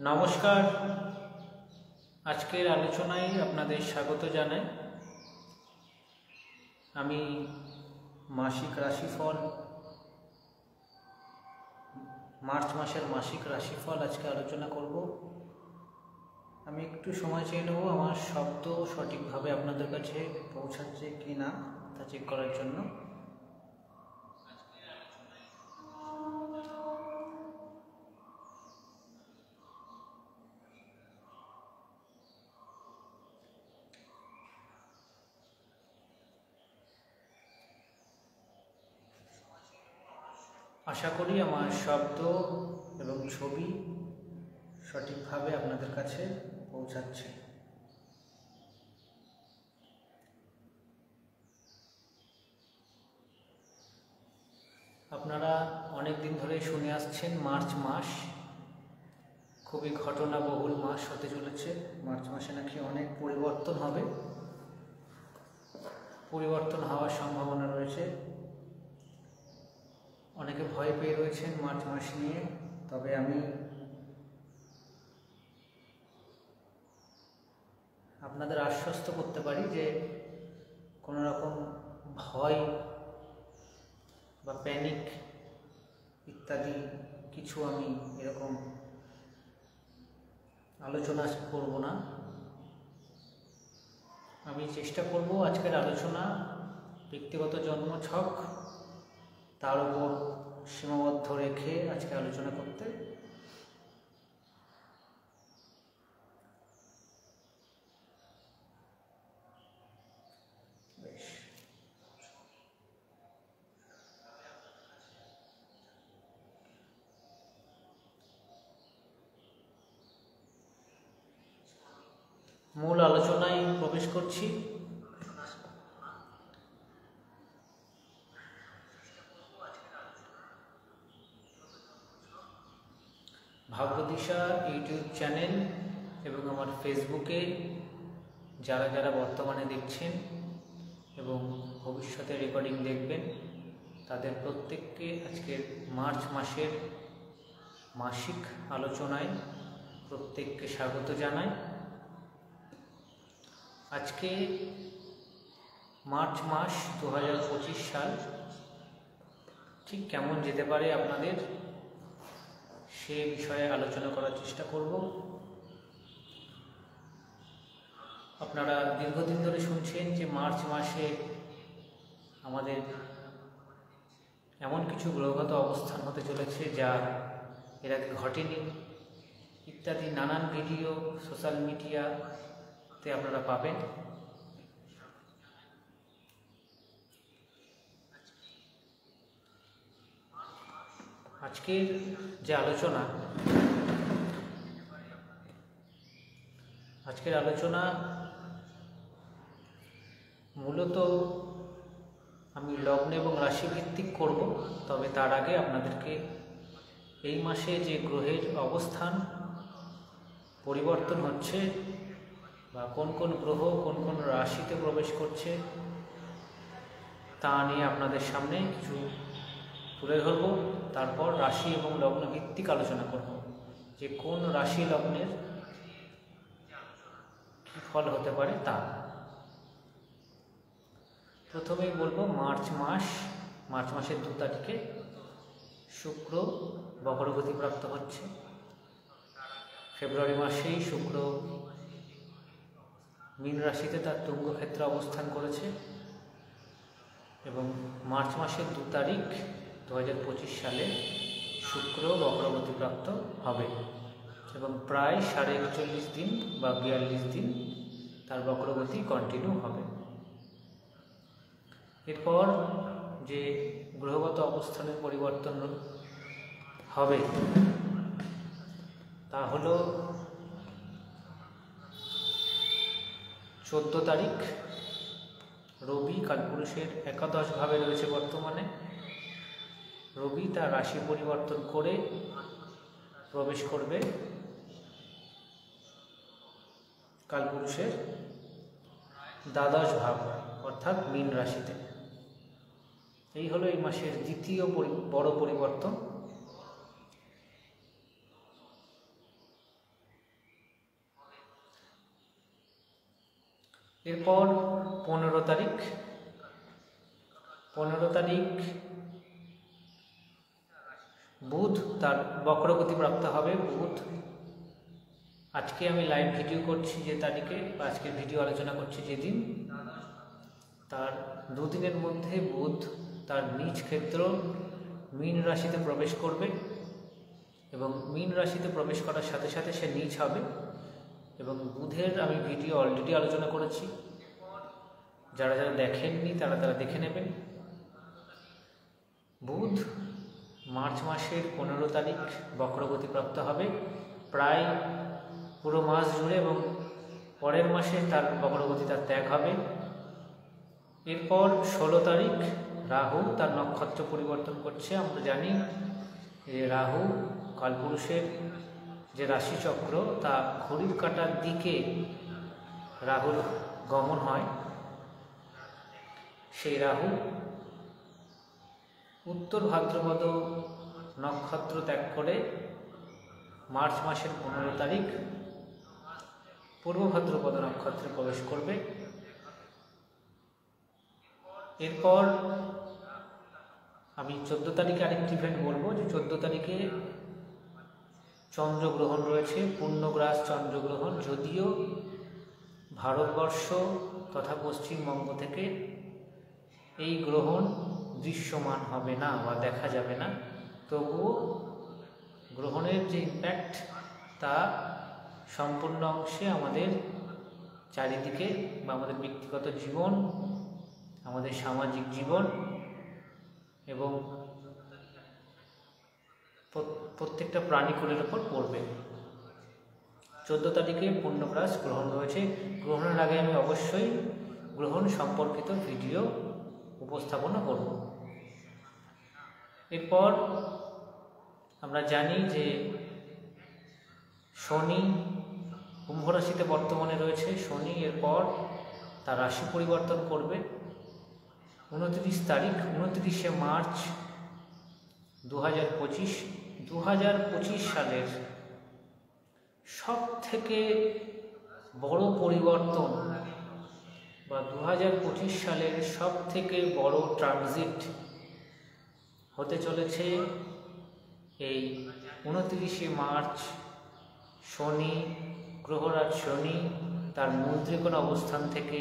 নমস্কার। আজকের আলোচনায় আপনাদের স্বাগত জানাই। আমি মাসিক রাশিফল, মার্চ মাসের মাসিক রাশিফল আজকে আলোচনা করব। আমি একটু সময় চেয়ে নেব আমার শব্দ সঠিকভাবে আপনাদের কাছে পৌঁছাচ্ছে কি না তা চেক করার জন্য। আশা করি আমার শব্দ এবং ছবি সঠিকভাবে আপনাদের কাছে পৌঁছাচ্ছে। আপনারা অনেক দিন ধরে শুনে আসছেন মার্চ মাস খুবই ঘটনাবহুল মাস হতে চলেছে। মার্চ মাসে নাকি অনেক পরিবর্তন হবে, পরিবর্তন হওয়ার সম্ভাবনা রয়েছে। অনেকে ভয় পেয়ে রয়েছেন মার্চ মাস নিয়ে, তবে আমি আপনাদের আশ্বস্ত করতে পারি যে কোনো রকম ভয় বা প্যানিক ইত্যাদি কিছু আমি এরকম আলোচনা করব না। আমি চেষ্টা করব আজকের আলোচনা ব্যক্তিগত জন্মছক তার উপর সীমাবদ্ধ রেখে আজকে আলোচনা করতে। মূল আলোচনায় প্রবেশ করছি। ভাগ্যদিশা ইউটিউব চ্যানেল এবং আমার ফেসবুকে যারা যারা বর্তমানে দেখছেন এবং ভবিষ্যতে রেকর্ডিং দেখবেন, তাদের প্রত্যেককে আজকের মার্চ মাসের মাসিক আলোচনায় প্রত্যেককে স্বাগত জানাই। আজকে মার্চ মাস 2025 সাল ঠিক কেমন যেতে পারে আপনাদের সে বিষয়ে আলোচনা করার চেষ্টা করব। আপনারা দীর্ঘদিন ধরে শুনছেন যে মার্চ মাসে আমাদের এমন কিছু গ্রহগত অবস্থান হতে চলেছে যা এর আগে ঘটেনি ইত্যাদি নানান ভিডিও সোশ্যাল মিডিয়াতে আপনারা পাবেন। আজকের যে আলোচনা মূলত আমি লগ্ন এবং রাশি ভিত্তিক করব, তবে তার আগে আপনাদেরকে এই মাসে যে গ্রহের অবস্থান পরিবর্তন হচ্ছে বা কোন কোন গ্রহ কোন কোন রাশিতে প্রবেশ করছে তা নিয়ে আপনাদের সামনে কিছু তুলে ধরব। তারপর রাশি এবং লগ্ন ভিত্তিক আলোচনা করব যে কোন রাশি লগ্নের কী ফল হতে পারে তা। প্রথমেই বলবো মার্চ মাসের 2 তারিখে শুক্র বক্রগতি প্রাপ্ত হচ্ছে। ফেব্রুয়ারি মাসেই শুক্র মীন রাশিতে তার তুঙ্গ ক্ষেত্রে অবস্থান করেছে এবং মার্চ মাসের 2 তারিখ 2025 সালে শুক্র বক্রগতি প্রাপ্ত হবে এবং প্রায় 41.5 দিন বা 42 দিন তার বক্রগতি কন্টিনিউ হবে। এরপর যে গ্রহগত অবস্থানের পরিবর্তন হবে তা হলো 14 তারিখ রবি কালপুরুষের একাদশ ভাবে রয়েছে বর্তমানে। রবি তার রাশি পরিবর্তন করে প্রবেশ করবে কালপুরুষের দ্বাদশ ভাব অর্থাৎ মীন রাশিতে। এই হলো এই মাসের দ্বিতীয় বড় পরিবর্তন। এরপর 15 তারিখ বুধ তার বক্রগতি প্রাপ্ত হবে। বুধ, আজকে আমি লাইভ ভিডিও করছি যে তারিখে, আজকের ভিডিও আলোচনা করছি যেদিন, তার দুদিনের মধ্যে বুধ তার নিজ ক্ষেত্র মীন রাশিতে প্রবেশ করবে এবং মীন রাশিতে প্রবেশ করার সাথে সাথে সে নিজ হবে। এবং বুধের আমি ভিডিও অলরেডি আলোচনা করেছি, যারা যারা দেখেননি তারা দেখে নেবেন। বুধ মার্চ মাসের 15 তারিখ বক্রগতি প্রাপ্ত হবে প্রায় পুরো মাস জুড়ে, এবং পরের মাসে তার বক্রগতি তার ত্যাগ হবে। এরপর 16 তারিখ রাহু তার নক্ষত্র পরিবর্তন করছে। আমরা জানি যে রাহু কালপুরুষের যে রাশিচক্র তা ঘড়ির কাঁটার দিকে রাহুর গমন হয়। সেই রাহু উত্তর ভাদ্রপদ নক্ষত্র ত্যাগ করে মার্চ মাসের 15 তারিখ পূর্ব ভাদ্রপদ নক্ষত্রে প্রবেশ করবে। এরপর আমি 14 তারিখে আরেকটি ইভেন্ট বলবো, যে 14 তারিখে চন্দ্রগ্রহণ রয়েছে, পূর্ণগ্রাস চন্দ্রগ্রহণ। যদিও ভারতবর্ষ তথা পশ্চিমবঙ্গ থেকে এই গ্রহণ দৃশ্যমান হবে না বা দেখা যাবে না, তবুও গ্রহণের যে ইম্প্যাক্ট তা সম্পূর্ণ অংশে আমাদের চারিদিকে বা আমাদের ব্যক্তিগত জীবন, আমাদের সামাজিক জীবন এবং প্রত্যেকটা প্রাণীকুলের ওপর পড়বে। 14 তারিখে পূর্ণগ্রাস গ্রহণ রয়েছে। গ্রহণের আগে আমি অবশ্যই গ্রহণ সম্পর্কিত ভিডিও উপস্থাপনা করব। এরপর আমরা জানি যে শনি কুম্ভ রাশিতে বর্তমানে রয়েছে। শনি এরপর তার রাশি পরিবর্তন করবে 29শে মার্চ 2025 সালের সব থেকে বড় পরিবর্তন বা 2025 সালের সব থেকে বড় ট্রানজিট হতে চলেছে এই 29শে মার্চ। শনি, গ্রহরাজ শনি তার মূল ত্রিকোণ অবস্থান থেকে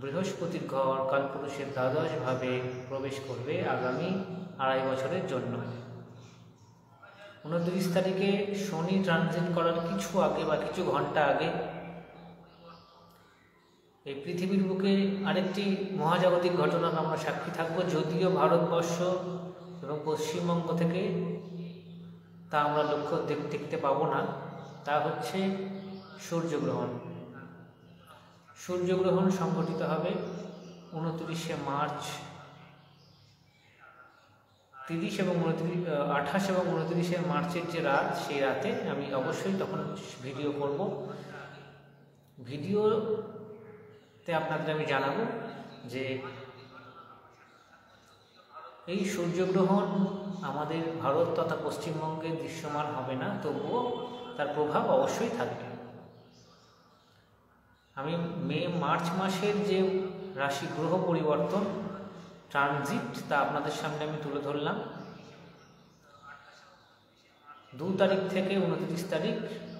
বৃহস্পতির ঘর কালপুরুষের দ্বাদশ ভাবে প্রবেশ করবে আগামী 2.5 বছরের জন্য। 29 তারিখে শনি ট্রানজিট করার কিছু আগে বা কিছু ঘন্টা আগে এই পৃথিবীর বুকে আরেকটি মহাজাগতিক ঘটনার আমরা সাক্ষী থাকব। যদিও ভারতবর্ষ এবং পশ্চিমবঙ্গ থেকে তা আমরা দেখতে পাবো না, তা হচ্ছে সূর্যগ্রহণ। সূর্যগ্রহণ সংঘটিত হবে 29শে মার্চ। 28 এবং 29শে মার্চের যে রাত, সেই রাতে আমি অবশ্যই তখন ভিডিও করব। ভিডিওতে আপনাদের আমি জানাবো যে এই সূর্যগ্রহণ আমাদের ভারত তথা পশ্চিমবঙ্গে দৃশ্যমান হবে না, তবুও তার প্রভাব অবশ্যই থাকবে। আমি মার্চ মাসের যে রাশি গ্রহ পরিবর্তন ট্রানজিট তা আপনাদের সামনে আমি তুলে ধরলাম। 2 তারিখ থেকে 29 তারিখ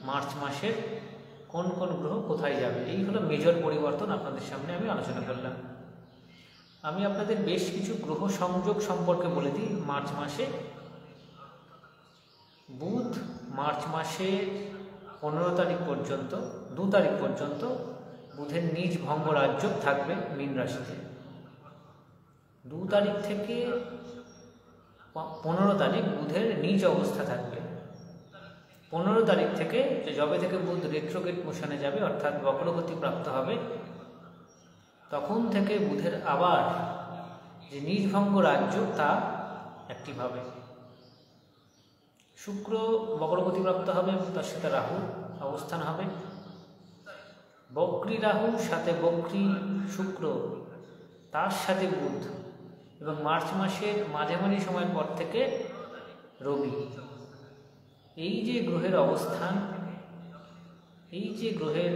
মার্চ মাসের কোন কোন গ্রহ কোথায় যাবে, এই হলো মেজর পরিবর্তন আপনাদের সামনে আমি আলোচনা করলাম। আমি আপনাদের বেশ কিছু গ্রহ সংযোগ সম্পর্কে বলে দিই। মার্চ মাসে বুধ মার্চ মাসে 15 তারিখ পর্যন্ত 2 তারিখ পর্যন্ত বুধের নিজ ভঙ্গ রাজ্য থাকবে মীন রাশিতে। 2 তারিখ থেকে 15 তারিখ বুধের নিজ অবস্থা থাকবে। 15 তারিখ থেকে যবে থেকে বুধ রেট্রোগেট মোশনে যাবে অর্থাৎ বক্রগতি প্রাপ্ত হবে, তখন থেকে বুধের আবার যে নিজ ভঙ্গ রাজ্য তা অ্যাক্টিভ হবে। শুক্র বক্রগতি প্রাপ্ত হবে, তার সাথে রাহু অবস্থান হবে। বক্রী রাহু সাথে বক্রী শুক্র, তার সাথে বুধ, এবং মার্চ মাসের মাঝামাঝি সময়ের পর থেকে রবি। এই যে গ্রহের অবস্থান, এই যে গ্রহের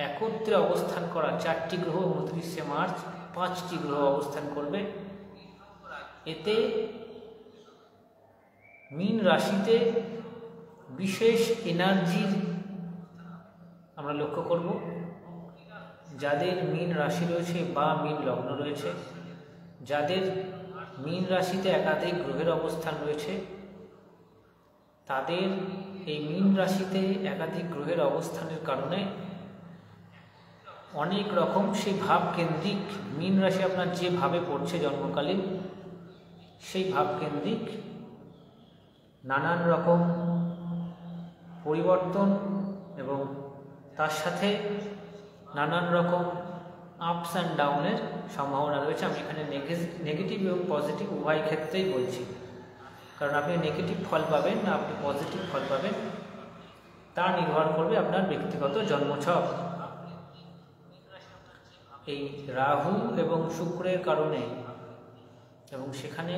একত্রে অবস্থান করা 4টি গ্রহ 29শে মার্চ 5টি গ্রহ অবস্থান করবে। এতে মীন রাশিতে বিশেষ এনার্জির আমরা লক্ষ্য করব। যাদের মীন রাশি রয়েছে বা মীন লগ্ন রয়েছে, যাদের মীন রাশিতে একাধিক গ্রহের অবস্থান রয়েছে, তাদের এই মীন রাশিতে একাধিক গ্রহের অবস্থানের কারণে অনেক রকম সেই ভাব কেন্দ্রিক, মীন রাশি আপনার যে ভাবে পড়ছে জন্মকালীন, সেই ভাব কেন্দ্রিক নানান রকম পরিবর্তন এবং তার সাথে নানান রকম আপস অ্যান্ড ডাউনের সম্ভাবনা রয়েছে। আমি এখানে নেগেটিভ এবং পজিটিভ উভয় ক্ষেত্রেই বলছি, কারণ আপনি নেগেটিভ ফল পাবেন না আপনি পজিটিভ ফল পাবেন তা নির্ভর করবে আপনার ব্যক্তিগত জন্মছক। এই রাহু এবং শুক্রের কারণে, এবং সেখানে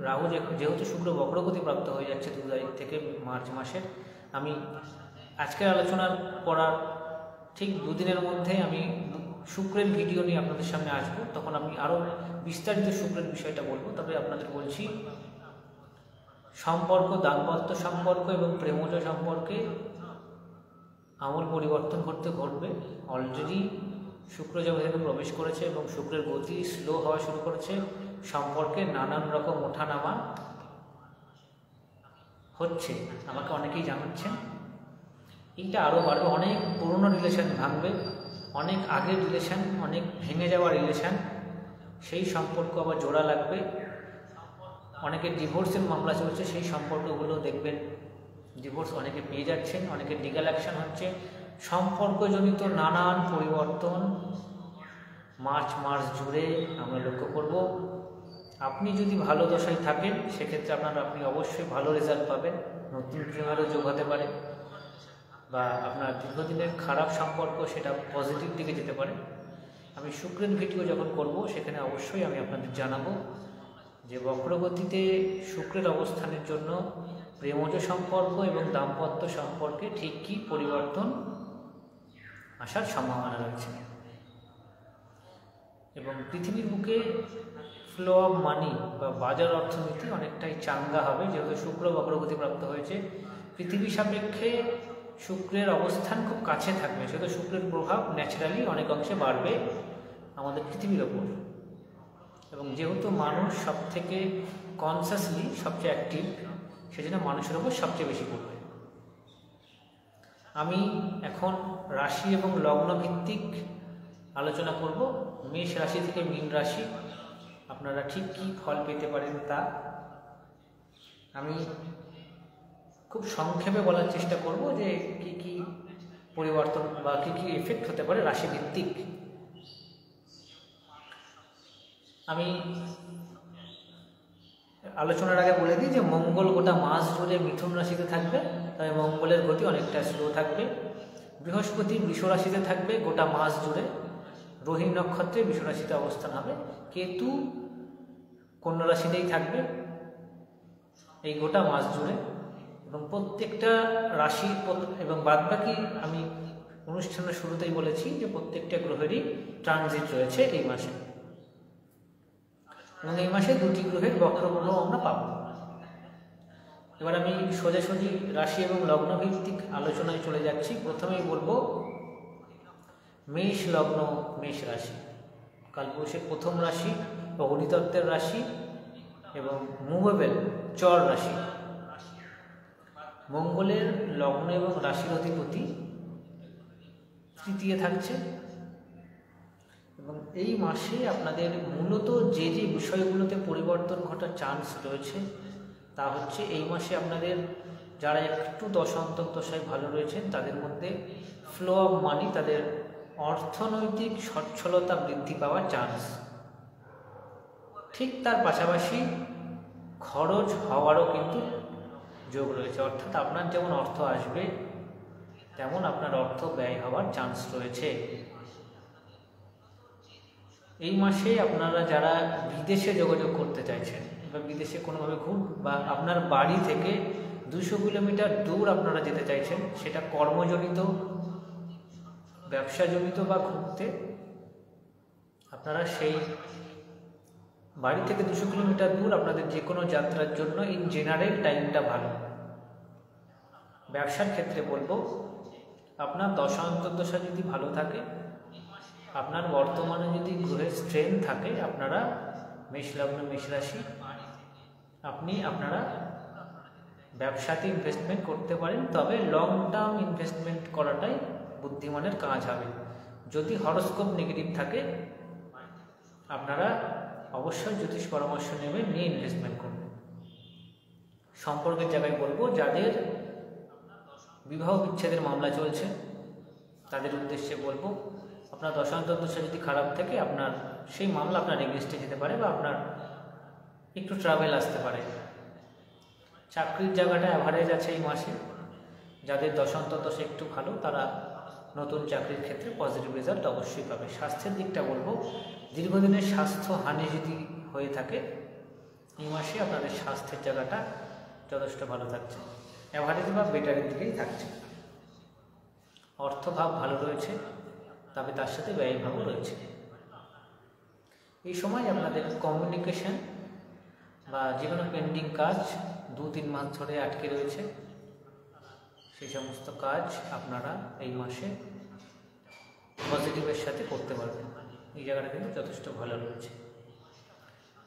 রাহু যেহেতু শুক্র বক্রগতি প্রাপ্ত হয়ে যাচ্ছে 2 তারিখ থেকে মার্চ মাসের, আমি আজকের আলোচনার করার ঠিক 2 দিনের মধ্যে আমি শুক্রের ভিডিও নিয়ে আপনাদের সামনে আসবো, তখন আমি আরও বিস্তারিত শুক্রের বিষয়টা বলবো। তবে আপনাদের বলছি, সম্পর্ক, দাম্পত্য সম্পর্ক এবং প্রেমজ সম্পর্কে আমূল পরিবর্তন ঘটবে। অলরেডি শুক্র জগতে প্রবেশ করেছে এবং শুক্রের গতি স্লো হওয়া শুরু করেছে। সম্পর্কে নানান রকম ওঠানামা হচ্ছে, আমাকে অনেকেই জানাচ্ছেন। এইটা আরও বাড়বে, অনেক পুরনো রিলেশন ভাঙবে, অনেক আগের রিলেশন, অনেক ভেঙে যাওয়া রিলেশন, সেই সম্পর্ক আবার জোড়া লাগবে। অনেকের ডিভোর্সের মামলা চলছে, সেই সম্পর্কগুলো দেখবেন ডিভোর্স অনেকে পেয়ে যাচ্ছেন, অনেকের লিগ্যাল অ্যাকশন হচ্ছে। সম্পর্কজনিত নানান পরিবর্তন মার্চ মাস জুড়ে আমরা লক্ষ্য করব। আপনি যদি ভালো দশায় থাকেন সেক্ষেত্রে আপনি অবশ্যই ভালো রেজাল্ট পাবেন, নতুন প্রেমেরও যোগ হতে পারে, বা আপনার দীর্ঘদিনের খারাপ সম্পর্ক সেটা পজিটিভ দিকে যেতে পারে। আমি শুক্রের ভিডিও যখন করব সেখানে অবশ্যই আমি আপনাদের জানাবো যে বক্রগতিতে শুক্রের অবস্থানের জন্য প্রেমজ সম্পর্ক এবং দাম্পত্য সম্পর্কে ঠিক কী পরিবর্তন আসার সম্ভাবনা রয়েছে। এবং পৃথিবীর বুকে ফ্লো অফ মানি বা বাজার অর্থনীতি অনেকটাই চাঙ্গা হবে, যেহেতু শুক্র বক্রগতি প্রাপ্ত হয়েছে। পৃথিবী সাপেক্ষে শুক্রের অবস্থান খুব কাছে থাকবে, সেহেতু শুক্রের প্রভাব ন্যাচারালি অনেক অংশে বাড়বে আমাদের পৃথিবীর ওপর। এবং যেহেতু মানুষ সব থেকে কনসাসলি সবচেয়ে অ্যাক্টিভ, সেজন্য মানুষের ওপর সবচেয়ে বেশি পড়বে। আমি এখন রাশি এবং লগ্ন ভিত্তিক আলোচনা করব। মেষ রাশি থেকে মীন রাশি আপনারা ঠিক কী ফল পেতে পারেন তা আমি খুব সংক্ষেপে বলার চেষ্টা করব, যে কি কি পরিবর্তন বা কি কি এফেক্ট হতে পারে রাশি ভিত্তিক। আমি আলোচনার আগে বলে দিই যে মঙ্গল গোটা মাস জুড়ে মিথুন রাশিতে থাকবে, তবে মঙ্গলের গতি অনেকটা স্লো থাকবে। বৃহস্পতি বৃষ রাশিতে থাকবে গোটা মাস জুড়ে, রোহিণী নক্ষত্রে বৃষ রাশিতে অবস্থান হবে। কেতু কন্যা রাশিতেই থাকবে এই গোটা মাস জুড়ে, এবং প্রত্যেকটা রাশি এবং বাদবাকি আমি অনুষ্ঠানের শুরুতেই বলেছি যে প্রত্যেকটা গ্রহেরই ট্রানজিট রয়েছে এই মাসে, এবং এই মাসে 2টি গ্রহের বক্রপ্রভাব আমরা পাব। এবার আমি সোজাসুজি রাশি এবং লগ্ন ভিত্তিক আলোচনায় চলে যাচ্ছি। প্রথমেই বলবো মেষ লগ্ন, মেষ রাশি কালপুরুষের প্রথম রাশি, অগ্নিতত্ত্বের রাশি এবং মুভেবল চর রাশি। মঙ্গলের লগ্ন এবং রাশির অধিপতি তৃতীয় থাকছে, এবং এই মাসে আপনাদের মূলত যে যে বিষয়গুলোতে পরিবর্তন ঘটার চান্স রয়েছে তা হচ্ছে, এই মাসে আপনাদের যারা একটু দশান্তর দশায় ভালো রয়েছেন তাদের মধ্যে ফ্লো অফ মানি, তাদের অর্থনৈতিক সচ্ছলতা বৃদ্ধি পাওয়ার চান্স। ঠিক তার পাশাপাশি খরচ হওয়ারও কিন্তু যোগ রয়েছে, অর্থাৎ আপনার যেমন অর্থ আসবে তেমন আপনার অর্থ ব্যয় হওয়ার চান্স রয়েছে। এই মাসে আপনারা যারা বিদেশে যোগাযোগ করতে চাইছেন বা বিদেশে কোনোভাবে বা আপনার বাড়ি থেকে 200 কিলোমিটার দূর আপনারা যেতে চাইছেন, সেটা কর্মজনিত ব্যবসা জমিত বা ঘুরতে আপনারা সেই বাড়ি থেকে 200 কিলোমিটার দূর আপনাদের যে কোনো যাত্রার জন্য ইন জেনারেল টাইমটা ভালো। ব্যবসার ক্ষেত্রে বলবো, আপনার দশা অন্তর্দশা যদি ভালো থাকে, আপনার বর্তমানে যদি গ্রহের স্ট্রেন্থ থাকে, আপনারা মেষ লগ্ন মেষ রাশি আপনারা ব্যবসাতে ইনভেস্টমেন্ট করতে পারেন, তবে লং টার্ম ইনভেস্টমেন্ট করাটাই বুদ্ধিমানের কাজ হবে। যদি হরোস্কোপ নেগেটিভ থাকে, আপনারা অবশ্যই জ্যোতিষ পরামর্শ নেবেন, নিয়ে ইনভেস্টমেন্ট করবেন। সম্পর্কের জায়গায় বলবো, যাদের বিবাহ বিচ্ছেদের মামলা চলছে তাদের উদ্দেশ্যে বলবো, আপনার দশান্তর্দশা যদি খারাপ থাকে, আপনার সেই মামলা আপনার এগেইনস্টে যেতে পারে বা আপনার একটু ট্রাভেল আসতে পারে। চাকরির জায়গাটা অ্যাভারেজ আছে এই মাসে। যাদের দশান্তর্দশা একটু ভালো, তারা নতুন চাকরির ক্ষেত্রে পজিটিভ রেজাল্ট অবশ্যই পাবে। স্বাস্থ্যের দিকটা বলবো, দীর্ঘদিনের স্বাস্থ্য হানি যদি হয়ে থাকে, এই মাসে আপনাদের স্বাস্থ্যের জায়গাটা যথেষ্ট ভালো থাকছে, অ্যাভারেজ বা বেটারের দিকেই থাকছে। অর্থভাব ভালো রয়েছে, তবে তার সাথে ব্যয়ভাবও রয়েছে। এই সময় আপনাদের কমিউনিকেশন বা যে কোনো পেন্ডিং কাজ 2-3 মাস ধরে আটকে রয়েছে, সেই সমস্ত কাজ আপনারা এই মাসে পজিটিভের সাথে করতে পারবেন। এই জায়গাটা কিন্তু যথেষ্ট ভালো রয়েছে।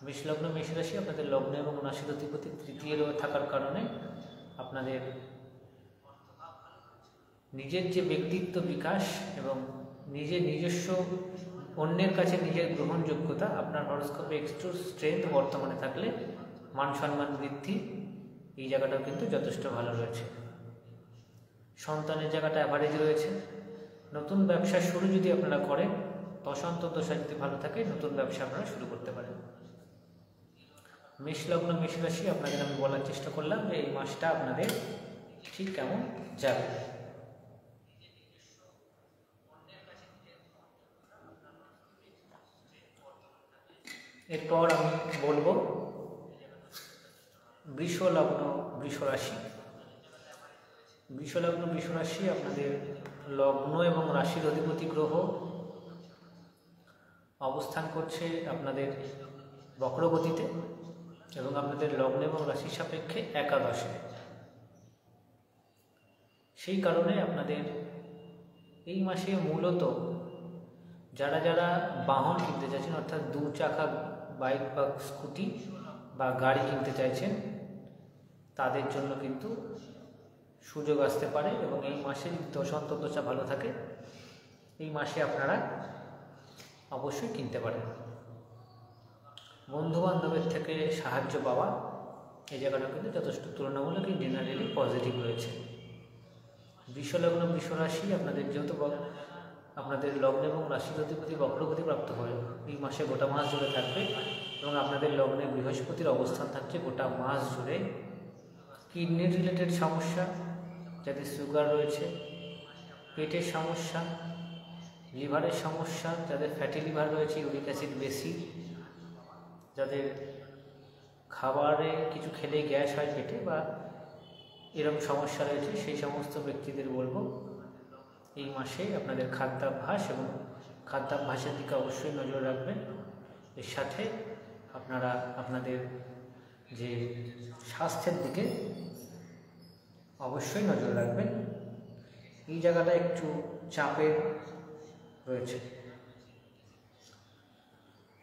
মেষ লগ্ন মেষ রাশি, আপনাদের লগ্ন এবং রাশির অধিপতি তৃতীয় থাকার কারণে আপনাদের নিজের যে ব্যক্তিত্ব বিকাশ এবং নিজস্ব অন্যের কাছে নিজের গ্রহণযোগ্যতা, আপনার হরোস্কোপে এক্সট্রা স্ট্রেংথ বর্তমানে থাকলে মান সম্মান বৃদ্ধি, এই জায়গাটাও কিন্তু যথেষ্ট ভালো রয়েছে। সন্তানের জায়গাটা অ্যাভারেজ রয়েছে। নতুন ব্যবসা শুরু যদি আপনারা করেন, দশান্তর্দশা যদি ভালো থাকে, নতুন ব্যবসা আপনারা শুরু করতে পারেন। মেষ লগ্ন মেষ রাশি, আপনাদের আমি বলার চেষ্টা করলাম যে এই মাসটা আপনাদের ঠিক কেমন যাবে। এরপর আমি বলবো বৃষ লগ্ন বৃষ রাশি। বৃষ লগ্ন বৃষ রাশি, আপনাদের লগ্ন এবং রাশির অধিপতি গ্রহ অবস্থান করছে আপনাদের বক্রগতিতে এবং আপনাদের লগ্ন এবং রাশির সাপেক্ষে একাদশে। সেই কারণে আপনাদের এই মাসে মূলত যারা বাহন কিনতে চাইছেন, অর্থাৎ 2 চাকা বাইক বা স্কুটি বা গাড়ি কিনতে চাইছেন, তাদের জন্য কিন্তু সুযোগ আসতে পারে। এবং এই মাসে যদি দশান্তর্দশা ভালো থাকে, এই মাসে আপনারা অবশ্যই কিনতে পারেন। বন্ধুবান্ধবের থেকে সাহায্য পাওয়া, এই জায়গাটা কিন্তু যথেষ্ট তুলনামূলক জেনারেলি পজিটিভ রয়েছে। বৃষ লগ্ন বৃষ রাশি, আপনাদের যেহেতু আপনাদের লগ্ন এবং রাশির অধিপতি বক্রগতি প্রাপ্ত হয়ে এই মাসে গোটা মাস জুড়ে থাকবে এবং আপনাদের লগ্নে বৃহস্পতির অবস্থান থাকছে গোটা মাস জুড়ে। কিডনি রিলেটেড সমস্যা, যাদের সুগার রয়েছে, পেটের সমস্যা, লিভারের সমস্যা, যাদের ফ্যাটি লিভার রয়েছে, ইউরিক অ্যাসিড বেশি, যাদের খাবারে কিছু খেলে গ্যাস হয় পেটে বা এরকম সমস্যা রয়েছে, সেই সমস্ত ব্যক্তিদের বলবো এই মাসে আপনাদের খাদ্যাভ্যাস এবং খাদ্যাভ্যাসের দিকে অবশ্যই নজর রাখবেন। এর সাথে আপনারা আপনাদের যে স্বাস্থ্যের দিকে অবশ্যই নজর রাখবেন। এই জায়গাটা একটু চাপের রয়েছে।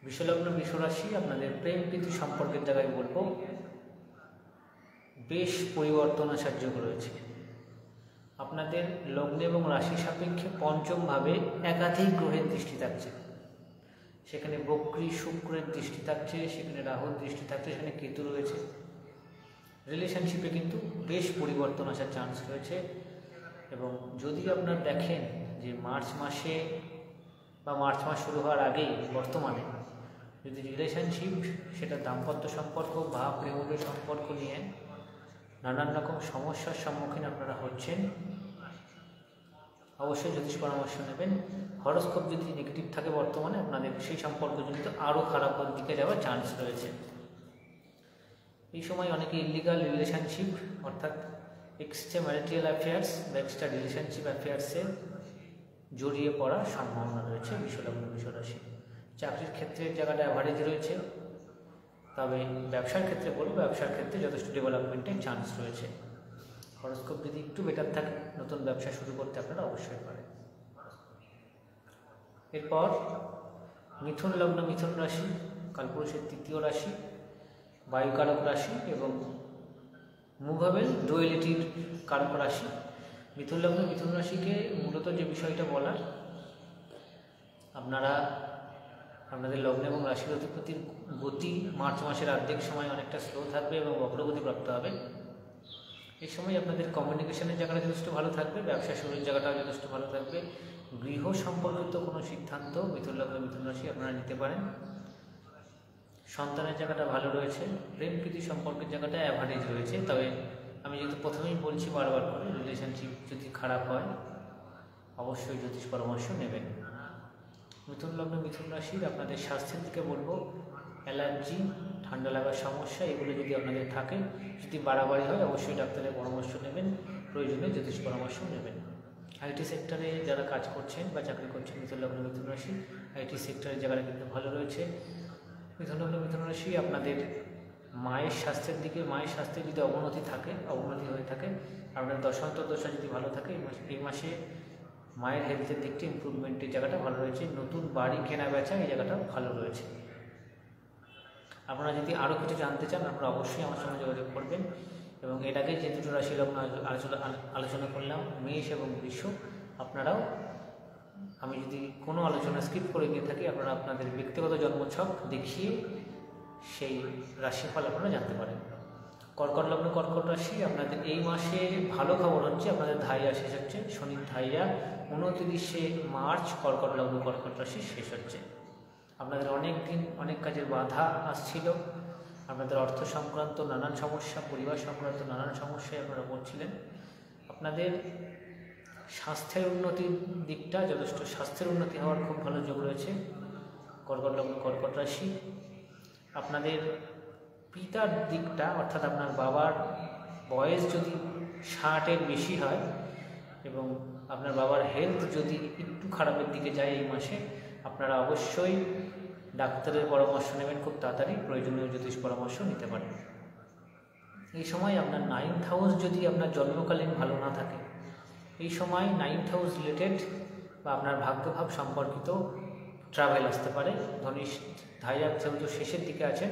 বৃষলগ্ন বৃষরাশি, আপনাদের প্রেম প্রীতি সম্পর্কের জায়গায় বলবো বেশ পরিবর্তন আসার যোগ রয়েছে। আপনাদের লগ্ন এবং রাশি সাপেক্ষে পঞ্চমভাবে একাধিক গ্রহের দৃষ্টি থাকছে, সেখানে বক্রী শুক্রের দৃষ্টি থাকছে, সেখানে রাহুর দৃষ্টি থাকছে, সেখানে কেতু রয়েছে। রিলেশনশিপে কিন্তু বেশ পরিবর্তন আসার চান্স রয়েছে। এবং যদি আপনার দেখেন যে মার্চ মাসে বা মার্চ মাস শুরু হওয়ার আগেই বর্তমানে যদি রিলেশনশিপ, সেটা দাম্পত্য সম্পর্ক বা প্রেমের সম্পর্ক নিয়ে নানান রকম সমস্যার সম্মুখীন আপনারা হচ্ছেন, অবশ্যই জ্যোতিষ পরামর্শ নেবেন। হরোস্কোপ যদি নেগেটিভ থাকে বর্তমানে, আপনাদের সেই সম্পর্ক কিন্তু আরও খারাপের দিকে যাওয়ার চান্স রয়েছে। এই সময় অনেকে ইলিগাল রিলেশনশিপ, অর্থাৎ এক্সট্রা ম্যারিটাল অ্যাফেয়ার্স বা এক্সট্রা রিলেশনশিপ অ্যাফেয়ার্সে জড়িয়ে পড়ার সম্ভাবনা রয়েছে বিশ্বলগ্ন বিশ্বরাশি। চাকরির ক্ষেত্রে জায়গাটা অ্যাভারেজ রয়েছে, তবে ব্যবসার ক্ষেত্রে বলবো ব্যবসার ক্ষেত্রে যথেষ্ট ডেভেলপমেন্টের চান্স রয়েছে। হরস্কোপ যদি একটু বেটার থাকে নতুন ব্যবসা শুরু করতে আপনারা অবশ্যই পারেন। এরপর মিথুন লগ্ন মিথুন রাশি কালপুরুষের তৃতীয় রাশি, বায়ুকারক রাশি এবং মুভেবল ডুয়েলিটির কারক রাশি। মিথুন লগ্ন মিথুন রাশিকে মূলত যে বিষয়টা বলার, আপনাদের লগ্ন এবং রাশির অধিপতির গতি মার্চ মাসের অর্ধেক সময় অনেকটা স্লো থাকবে এবং বক্রগতি প্রাপ্ত হবে। এই সময় আপনাদের কমিউনিকেশনের জায়গাটা যথেষ্ট ভালো থাকবে, ব্যবসা শুরুর জায়গাটাও যথেষ্ট ভালো থাকবে। গৃহ সম্পর্কিত কোনো সিদ্ধান্ত মিথুন লগ্ন মিথুন রাশি আপনারা নিতে পারেন। সন্তানের জায়গাটা ভালো রয়েছে, প্রেম প্রীতি সম্পর্কের জায়গাটা অ্যাভারেজ রয়েছে, তবে আমি যেহেতু প্রথমেই বলছি বারবার করে, রিলেশনশিপ যদি খারাপ হয় অবশ্যই জ্যোতিষ পরামর্শ নেবেন। মিথুন লগ্ন মিথুন রাশির আপনাদের স্বাস্থ্যের দিকে বলবো, অ্যালার্জি, ঠান্ডা লাগার সমস্যা এগুলো যদি আপনাদের থাকে, যদি বাড়াবাড়ি হয় অবশ্যই ডাক্তারের পরামর্শ নেবেন, প্রয়োজনে জ্যোতিষ পরামর্শ নেবেন। আইটি সেক্টরে যারা কাজ করছেন বা চাকরি করছেন মিথুন লগ্ন মিথুন রাশি, আইটি সেক্টরের জায়গাটা কিন্তু ভালো রয়েছে। মিথুন লগ্ন মিথুন রাশি আপনাদের মায়ের স্বাস্থ্যের দিকে, মায়ের স্বাস্থ্যে যদি অবনতি হয়ে থাকে, আপনার দশান্তর দশা যদি ভালো থাকে এই মাসে মায়ের হেলথের দিকটি ইমপ্রুভমেন্টের জায়গাটা ভালো রয়েছে। নতুন বাড়ি কেনা বেচা এই জায়গাটা ভালো রয়েছে। আপনারা যদি আরও কিছু জানতে চান আপনারা অবশ্যই আমার সঙ্গে যোগাযোগ করবেন। এবং এর আগে যে দুটো রাশি লগ্ন আলোচনা করলাম, মেষ এবং বৃষ, আপনারাও, আমি যদি কোনো আলোচনা স্কিপ করে গিয়ে থাকি আপনারা আপনাদের ব্যক্তিগত জন্মছক দেখিয়ে সেই রাশিফল আপনারা জানতে পারেন। কর্কট লগ্ন কর্কট রাশি, আপনাদের এই মাসে ভালো খবর হচ্ছে, আপনাদের ধাইয়া শেষ হচ্ছে, শনির ধাইয়া 29শে মার্চ কর্কট লগ্ন কর্কট রাশি শেষ হচ্ছে। আপনাদের অনেক দিন অনেক কাজের বাধা আসছিল, আপনাদের অর্থ সংক্রান্ত নানান সমস্যা, পরিবার সংক্রান্ত নানান সমস্যায় আপনারা পড়ছিলেন। আপনাদের স্বাস্থ্যের উন্নতির দিকটা যথেষ্ট, স্বাস্থ্যের উন্নতি হওয়ার খুব ভালো যোগ রয়েছে কর্কট লগ্ন কর্কট রাশি। আপনাদের পিতার দিকটা, অর্থাৎ আপনার বাবার বয়স যদি 60-এর বেশি হয় এবং আপনার বাবার হেলথ যদি একটু খারাপের দিকে যায় এই মাসে, আপনারা অবশ্যই ডাক্তারের পরামর্শ নেবেন খুব তাড়াতাড়ি, প্রয়োজনীয় জ্যোতিষ পরামর্শ নিতে পারেন। এই সময় আপনার 9th হাউস যদি আপনার জন্মকালীন ভালো না থাকে, এই সময় 9th হাউস রিলেটেড বা আপনার ভাগ্যভাব সম্পর্কিত ট্রাভেল আসতে পারে। ধনিষ ধাইয়া যেহেতু শেষের দিকে আছেন,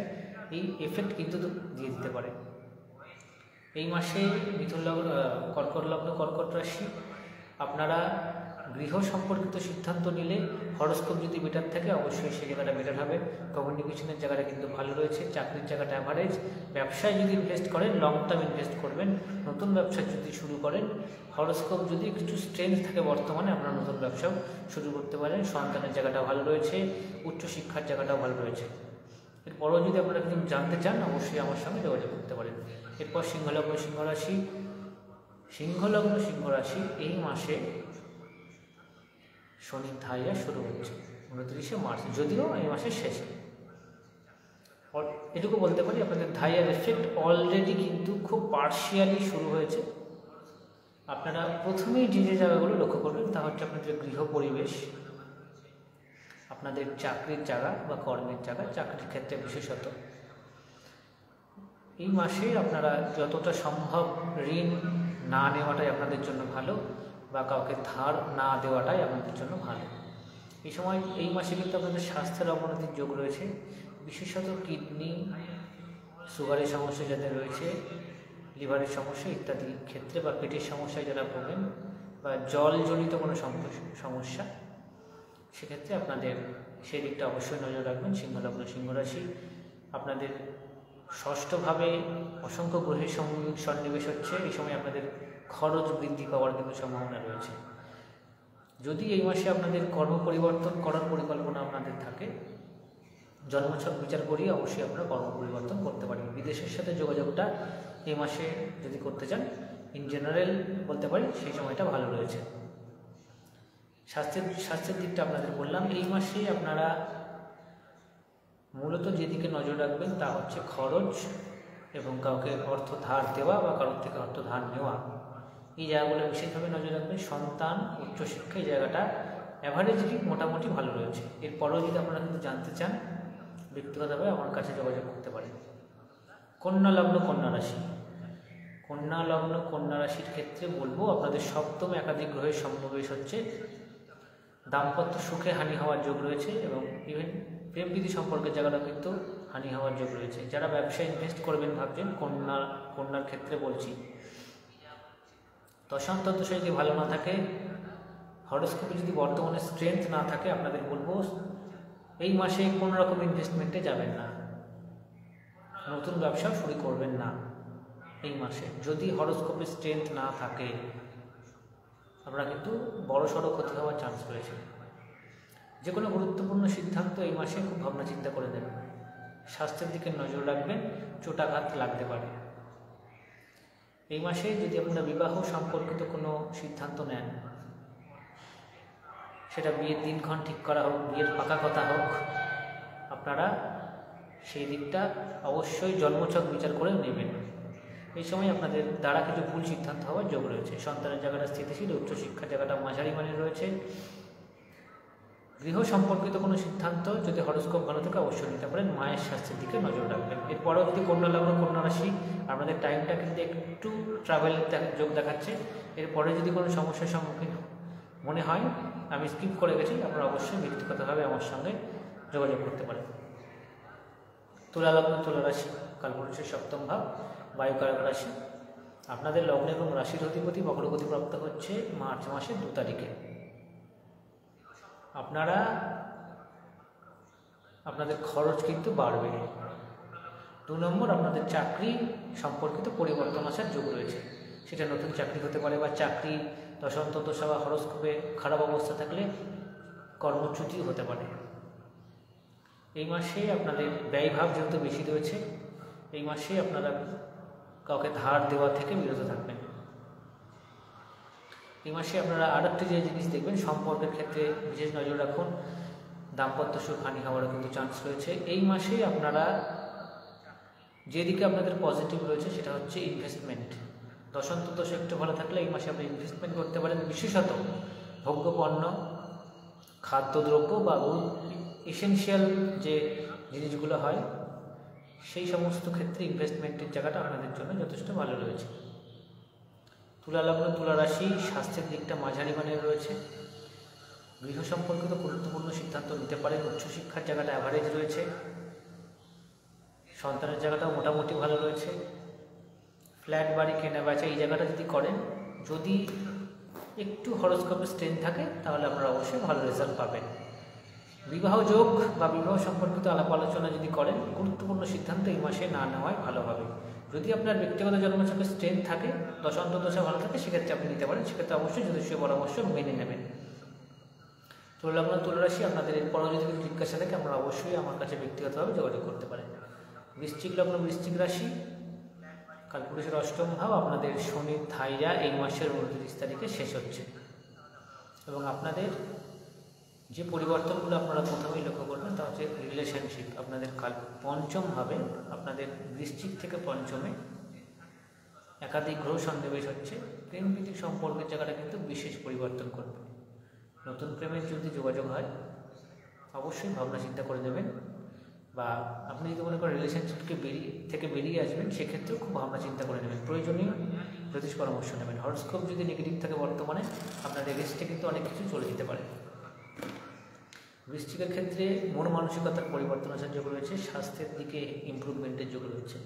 এই এফেক্ট কিন্তু দিয়ে দিতে পারে। এই মাসে মিথুন লগ্ন কর্কট লগ্ন কর্কট রাশি, আপনারা গৃহ সম্পর্কিত সিদ্ধান্ত নিলে হরস্কোপ যদি বেটার থাকে অবশ্যই সে জায়গাটা বেটার হবে। কমিউনিকেশনের জায়গাটা কিন্তু ভালো রয়েছে, চাকরির জায়গাটা অ্যাভারেজ। ব্যবসায় যদি ইনভেস্ট করেন লং টার্ম ইনভেস্ট করবেন। নতুন ব্যবসা যদি শুরু করেন, হরস্কোপ যদি কিছু স্ট্রেংথ থাকে বর্তমানে আপনারা নতুন ব্যবসাও শুরু করতে পারেন। সন্তানের জায়গাটা ভালো রয়েছে, উচ্চশিক্ষার জায়গাটাও ভালো রয়েছে। এরপরও যদি আপনারা কিছু জানতে চান অবশ্যই আমার সঙ্গে যোগাযোগ করতে পারেন। এরপর সিংহলগ্ন সিংহ রাশি, সিংহলগ্ন সিংহ রাশি এই মাসে শনির ধাইয়া শুরু হচ্ছে 29শে মার্চ, যদিও এই মাসের শেষে। এটুকু বলতে পারি আপনাদের ধাইয়ার এফেক্ট অলরেডি কিন্তু খুব পার্শিয়ালি শুরু হয়েছে। আপনারা প্রথমেই যে জায়গাগুলো লক্ষ্য করবেন তা হচ্ছে আপনাদের গৃহ পরিবেশ, আপনাদের চাকরির জায়গা বা কর্মের জায়গা, চাকরির ক্ষেত্রে বিশেষত। এই মাসে আপনারা যতটা সম্ভব ঋণ না নেওয়াটাই আপনাদের জন্য ভালো, বা কাউকে ধার না দেওয়াটাই আপনাদের জন্য ভালো। এই সময় এই মাসে কিন্তু আপনাদের স্বাস্থ্যের অবনতির যোগ রয়েছে, বিশেষত কিডনি, সুগারের সমস্যা যাদের রয়েছে, লিভারের সমস্যা ইত্যাদি ক্ষেত্রে, বা পেটের সমস্যায় যারা ভোগেন, বা জলজনিত কোনো সমস্যা, সেক্ষেত্রে আপনাদের সেই দিকটা অবশ্যই নজর রাখবেন। সিংহলগ্ন সিংহ রাশি, আপনাদের ষষ্ঠভাবে অসংখ্য গ্রহের সন্নিবেশ হচ্ছে, এই সময় আপনাদের খরচ বৃদ্ধি পাওয়ার কিন্তু সম্ভাবনা রয়েছে। যদি এই মাসে আপনাদের কর্ম পরিবর্তন করার পরিকল্পনা আপনাদের থাকে, জন্মছক বিচার করিয়ে অবশ্যই আপনারা কর্ম পরিবর্তন করতে পারেন। বিদেশের সাথে যোগাযোগটা এই মাসে যদি করতে চান, ইন জেনারেল বলতে পারি সেই সময়টা ভালো রয়েছে। স্বাস্থ্যের দিকটা আপনাদের বললাম। এই মাসে আপনারা মূলত যেদিকে নজর রাখবেন তা হচ্ছে খরচ এবং কাউকে অর্থ ধার দেওয়া বা কারোর থেকে অর্থ ধার নেওয়া, এই জায়গাগুলো বিশেষভাবে নজর রাখবেন। সন্তান, উচ্চশিক্ষা, এই জায়গাটা অ্যাভারেজলি মোটামুটি ভালো রয়েছে। এরপরেও যদি আপনারা কিন্তু জানতে চান, ব্যক্তিগতভাবে আমার কাছে যোগাযোগ করতে পারেন। কন্যা লগ্ন, কন্যা রাশি। কন্যা লগ্ন, কন্যা রাশির ক্ষেত্রে বলবো আপনাদের সপ্তম একাধিক গ্রহের সমাবেশ হচ্ছে, দাম্পত্য সুখে হানি হওয়ার যোগ রয়েছে এবং ইভেন প্রেম প্রীতি সম্পর্কের জায়গাটা কিন্তু হানি হওয়ার যোগ রয়েছে। যারা ব্যবসায় ইনভেস্ট করবেন ভাবছেন, কন্যার ক্ষেত্রে বলছি, দশান্তদশা যদি ভালো না থাকে, হরোস্কোপে যদি বর্তমানে স্ট্রেংথ না থাকে, আপনাদের বলবো এই মাসে কোনো রকম ইনভেস্টমেন্টে যাবেন না, নতুন ব্যবসা শুরু করবেন না এই মাসে। যদি হরোস্কোপে স্ট্রেংথ না থাকে, আপনারা কিন্তু বড় সড়ো ক্ষতি হওয়ার চান্স রয়েছে। যে কোনো গুরুত্বপূর্ণ সিদ্ধান্ত এই মাসে খুব ভাবনা চিন্তা করে নেবেন। স্বাস্থ্যের দিকে নজর রাখবেন, চোটাঘাত লাগতে পারে। এই মাসে যদি আপনারা বিবাহ সম্পর্কিত কোনো সিদ্ধান্ত নেন, সেটা বিয়ের দিনক্ষণ ঠিক করা হোক, বিয়ের পাকা কথা হোক, আপনারা সেই দিকটা অবশ্যই জন্মছক বিচার করে নেবেন। এই সময় আপনাদের দ্বারা কিছু ভুল সিদ্ধান্ত হওয়ার যোগ রয়েছে। সন্তানের জায়গাটা স্থিতিশীল, উচ্চশিক্ষার জায়গাটা মাঝারি মানের রয়েছে। গৃহ সম্পর্কিত কোনো সিদ্ধান্ত যদি হরোস্কোপ ভালো থাকে অবশ্যই নিতে পারেন। মায়ের স্বাস্থ্যের দিকে নজর রাখবেন। এরপরেও যদি কন্যা লগ্ন, কন্যা রাশি, আপনাদের টাইমটা কিন্তু একটু ট্রাভেলের যোগ দেখাচ্ছে। এরপরে যদি কোনো সমস্যার সম্মুখীন মনে হয়, আমি স্কিপ করে গেছি, আপনারা অবশ্যই ব্যক্তিগতভাবে আমার সঙ্গে যোগাযোগ করতে পারেন। তুলা লগ্ন, তুলা রাশি, কালপুরুষের সপ্তম ভাব, বায়ুকারক রাশি। আপনাদের লগ্ন এবং রাশির অধিপতি বক্রগতিপ্রাপ্ত হচ্ছে মার্চ মাসের 2 তারিখে। আপনাদের খরচ কিন্তু বাড়বে। 2 নম্বর, আপনাদের চাকরি সম্পর্কিত পরিবর্তন আসার যোগ রয়েছে। সেটা নতুন চাকরি হতে পারে, বা চাকরি দশান্তদশা বা হরোস্কোপে খারাপ অবস্থা থাকলে কর্মচ্যুতিও হতে পারে। এই মাসে আপনাদের ব্যয়ভাব যেহেতু বেশি রয়েছে, এই মাসে আপনারা কাউকে ধার দেওয়া থেকে বিরত থাকবেন। এই মাসে আপনারা আরেকটি যে জিনিস দেখবেন, সম্পর্কের ক্ষেত্রে বিশেষ নজর রাখুন। দাম্পত্য সুখ হানি হওয়ারও কিন্তু চান্স রয়েছে। এই মাসে আপনারা যেদিকে আপনাদের পজিটিভ রয়েছে সেটা হচ্ছে ইনভেস্টমেন্ট। দশান্তদশা একটু ভালো থাকলে এই মাসে আপনি ইনভেস্টমেন্ট করতে পারেন, বিশেষত ভোগ্যপণ্য, খাদ্যদ্রব্য বা এসেনশিয়াল যে জিনিসগুলো হয় সেই সমস্ত ক্ষেত্রে ইনভেস্টমেন্টের জায়গাটা আপনাদের জন্য যথেষ্ট ভালো রয়েছে। তুলা লগ্ন, তুলা রাশি, স্বাস্থ্যের দিকটা মাঝারি মানের রয়েছে। গৃহ সম্পর্কিত গুরুত্বপূর্ণ সিদ্ধান্ত নিতে পারেন। উচ্চশিক্ষার জায়গাটা অ্যাভারেজ রয়েছে। সন্তানের জায়গাটাও মোটামুটি ভালো রয়েছে। ফ্ল্যাট বাড়ি কেনা বেচা এই জায়গাটা যদি করেন, যদি একটু হরোস্কোপের স্ট্রেংথ থাকে, তাহলে আপনারা অবশ্যই ভালো রেজাল্ট পাবেন। বিবাহ যোগ বা বিবাহ সম্পর্কিত আলাপ আলোচনা যদি করেন, গুরুত্বপূর্ণ সিদ্ধান্ত এই মাসে না নেওয়াই ভালো হবে। যদি আপনার ব্যক্তিগত জন্মছকে স্ট্রেংথ থাকে, দশান্তদশা ভালো থাকে, সেক্ষেত্রে আপনি নিতে পারেন। সেক্ষেত্রে অবশ্যই জ্যোতিষীয় পরামর্শ মেনে নেবেন। তুলা লগ্ন, তুলা রাশি, আপনাদের এরপরও যদি কিছু জিজ্ঞাসা থাকে, আপনারা অবশ্যই আমার কাছে ব্যক্তিগতভাবে যোগাযোগ করতে পারেন। বৃশ্চিক লগ্ন, বৃশ্চিক রাশি, কালপুরুষের অষ্টম ভাব, আপনাদের শনির ধাইরা এই মাসের 29 তারিখে শেষ হচ্ছে এবং আপনাদের যে পরিবর্তনগুলো আপনারা প্রথমেই লক্ষ্য করবেন তা হচ্ছে রিলেশনশিপ। আপনাদের পঞ্চম ভাবে, আপনাদের বৃশ্চিক থেকে পঞ্চমে একাধিক গ্রহ সন্নিবেশ হচ্ছে। প্রেম প্রীতি সম্পর্কের জায়গাটা কিন্তু বিশেষ পরিবর্তন করবে। নতুন প্রেমের যদি যোগাযোগ হয়, অবশ্যই ভাবনা চিন্তা করে নেবেন। বা আপনি যদি মনে করেন রিলেশনশিপ থেকে বেরিয়ে আসবেন, সেক্ষেত্রেও খুব ভাবনা চিন্তা করে নেবেন। প্রয়োজনীয় জ্যোতিষ পরামর্শ নেবেন। হরোস্কোপ যদি নেগেটিভ থাকে বর্তমানে, আপনার এগেইনস্টে কিন্তু অনেক কিছু চলে যেতে পারে। বৃশ্চিকের ক্ষেত্রে মন মানসিকতার পরিবর্তন আসার যোগ রয়েছে। স্বাস্থ্যের দিকে ইমপ্রুভমেন্টের যোগ রয়েছে।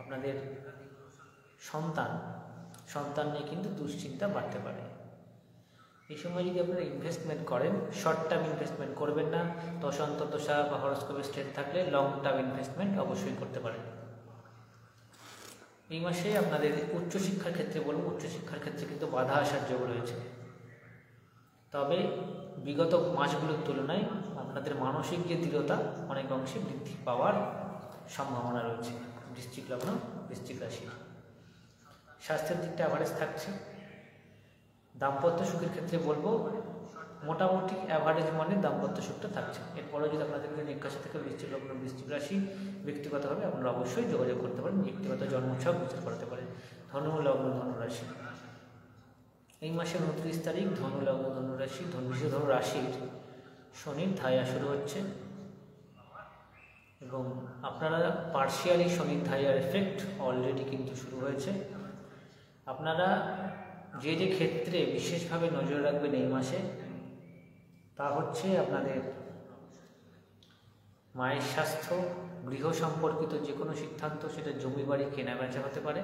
আপনাদের সন্তান নিয়ে কিন্তু দুশ্চিন্তা বাড়তে পারে। এই সময় যদি আপনারা ইনভেস্টমেন্ট করেন, শর্ট টার্ম ইনভেস্টমেন্ট করবেন না। দশান্তদশা বা হরোস্কোপের স্ট্রেংথ থাকলে লং টার্ম ইনভেস্টমেন্ট অবশ্যই করতে পারেন। এই মাসে আপনাদের উচ্চশিক্ষার ক্ষেত্রে বলবো, উচ্চশিক্ষার ক্ষেত্রে কিন্তু বাধা আসার যোগ রয়েছে। তবে বিগত মাসগুলোর তুলনায় আপনাদের মানসিক যে দৃঢ়তা অনেক অংশে বৃদ্ধি পাওয়ার সম্ভাবনা রয়েছে। বৃশ্চিক লগ্ন, বৃশ্চিক রাশি, স্বাস্থ্যের দিকটা অ্যাভারেজ থাকছে। দাম্পত্য সুখের ক্ষেত্রে বলবো মোটামুটি অ্যাভারেজ মানে দাম্পত্য সুখটা থাকছে। এরপরে যদি আপনাদের জিজ্ঞাসা থেকে বৃশ্চিক লগ্ন, বৃশ্চিক রাশি, ব্যক্তিগতভাবে আপনারা অবশ্যই যোগাযোগ করতে পারেন। ব্যক্তিগত জন্মছক বিচার করতে পারেন। ধনু লগ্ন, ধনু রাশি, এই মাসের 29 তারিখ ধনু লগ্ন ধনু রাশি ধনু রাশির শনির ধাইয়া শুরু হচ্ছে এবং আপনারা পার্শিয়ালি শনির ধাইয়ার এফেক্ট অলরেডি কিন্তু শুরু হয়েছে। আপনারা যে যে ক্ষেত্রে বিশেষভাবে নজর রাখবেন এই মাসে তা হচ্ছে আপনাদের মায়ের স্বাস্থ্য, গৃহ সম্পর্কিত যে কোনো সিদ্ধান্ত, সেটা জমি বাড়ি কেনা বেচা হতে পারে,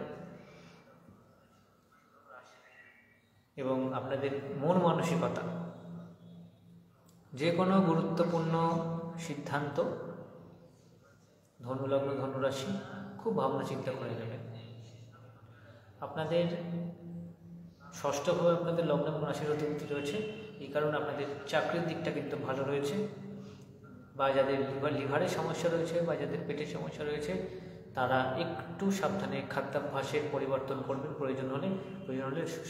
এবং আপনাদের মন মানসিকতা, যে কোনো গুরুত্বপূর্ণ সিদ্ধান্ত ধনুলগ্ন ধনুরাশি খুব ভাবনা চিন্তা করে নেবেন। আপনাদের ষষ্ঠভাবে আপনাদের লগ্ন এবং রাশির অধিপতি রয়েছে, এই কারণে আপনাদের চাকরির দিকটা কিন্তু ভালো রয়েছে, বা যাদের লিভারের সমস্যা রয়েছে বা যাদের পেটের সমস্যা রয়েছে তারা একটু সাবধানে খাদ্যাভ্যাসের পরিবর্তন করবেন। প্রয়োজন হলে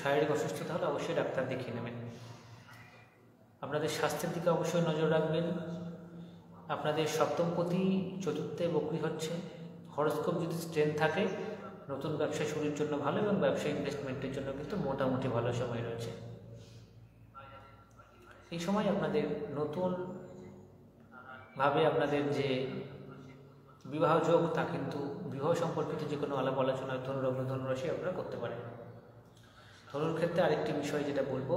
শারীরিক অসুস্থতা হলে অবশ্যই ডাক্তার দেখিয়ে নেবেন। আপনাদের স্বাস্থ্যের দিকে অবশ্যই নজর রাখবেন। আপনাদের সপ্তমপতি চতুর্থে বক্রী হচ্ছে। হরস্কোপ যদি স্ট্রেন্থ থাকে নতুন ব্যবসা শুরুর জন্য ভালো, এবং ব্যবসা ইনভেস্টমেন্টের জন্য কিন্তু মোটামুটি ভালো সময় রয়েছে। এই সময় আপনাদের নতুন ভাবে আপনাদের যে বিবাহ যোগ, তা কিন্তু বিবাহ সম্পর্কিত যে কোনো আলাপ আলোচনা ধনুলগ্ন ধনুরাশি আপনারা করতে পারেন। ধনুর ক্ষেত্রে আরেকটি বিষয় যেটা বলবো,